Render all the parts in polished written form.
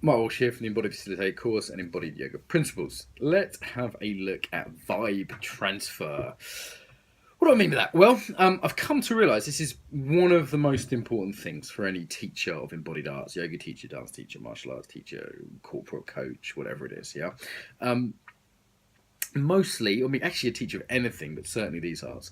Mark Walsh here from the Embodied Facilitate course and Embodied Yoga Principles. Let's have a look at vibe transfer. What do I mean by that? Well, I've come to realise this is one of the most important things for any teacher of embodied arts, yoga teacher, dance teacher, martial arts teacher, corporate coach, whatever it is, yeah? Mostly, I mean, actually a teacher of anything, but certainly these arts,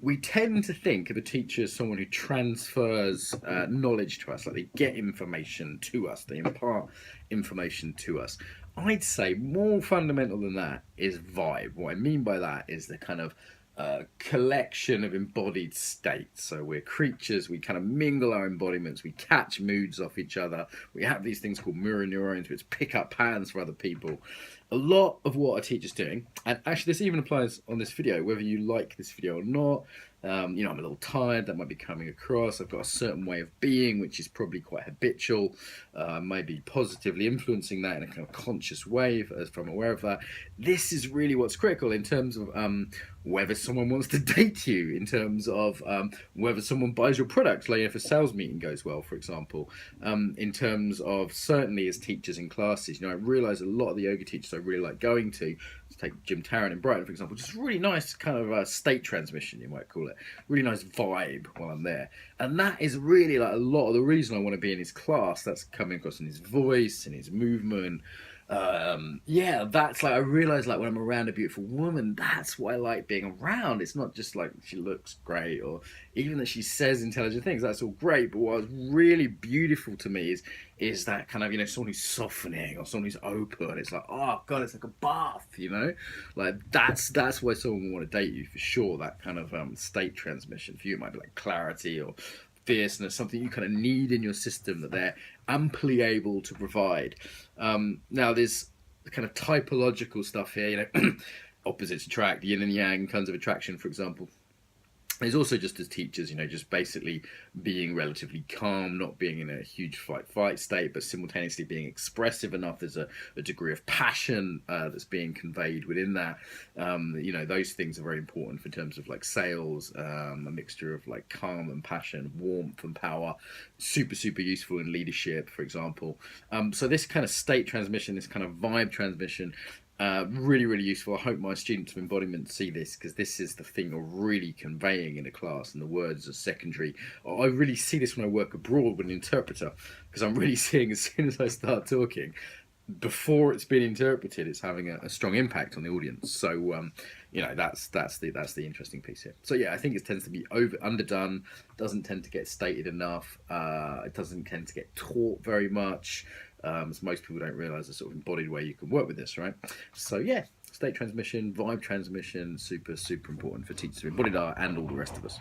we tend to think of a teacher as someone who transfers knowledge to us, like they get information to us, they impart information to us. I'd say more fundamental than that is vibe. What I mean by that is the kind of collection of embodied states. So we're creatures, we kind of mingle our embodiments, we catch moods off each other, we have these things called mirror neurons which pick up patterns for other people. A lot of what a teacher's doing, and actually this even applies on this video, whether you like this video or not. I'm a little tired, that might be coming across. I've got a certain way of being which is probably quite habitual, maybe positively influencing that in a kind of conscious way if I'm aware of that. This is really what's critical in terms of whether someone wants to date you, in terms of whether someone buys your product, like if a sales meeting goes well, for example, in terms of certainly as teachers in classes. I realise a lot of the yoga teachers I really like going to take Jim Tarrant in Brighton, for example, just really nice kind of state transmission, you might call it, really nice vibe while I'm there. And that is really like a lot of the reason I want to be in his class. That's coming across in his voice, in his movement. That's like, I realize like when I'm around a beautiful woman, that's what I like being around. It's not just like she looks great or even that she says intelligent things, that's all great, but what's really beautiful to me is that kind of, someone who's softening or someone who's open. It's like, oh god, it's like a bath, like that's why someone would want to date you for sure. That kind of state transmission for you, it might be like clarity or fierceness, something you kind of need in your system that they're amply able to provide. Now there's the kind of typological stuff here, opposites attract, yin and yang kinds of attraction, for example. There's also just as teachers, just basically being relatively calm, not being in a huge fight state, but simultaneously being expressive enough. There's a degree of passion that's being conveyed within that. Those things are very important for terms of like sales, a mixture of like calm and passion, warmth and power, super useful in leadership, for example. So this kind of state transmission, this kind of vibe transmission, really useful. I hope my students of embodiment see this, because this is the thing you're really conveying in a class, and the words are secondary. I really see this when I work abroad with an interpreter, because I'm really seeing as soon as I start talking, before it's been interpreted, it's having a strong impact on the audience. So that's the interesting piece here. So yeah, I think it tends to be underdone, doesn't tend to get stated enough, it doesn't tend to get taught very much, as most people don't realize the sort of embodied way you can work with this, right? So yeah, state transmission, vibe transmission, super important for teachers of embodied art and all the rest of us.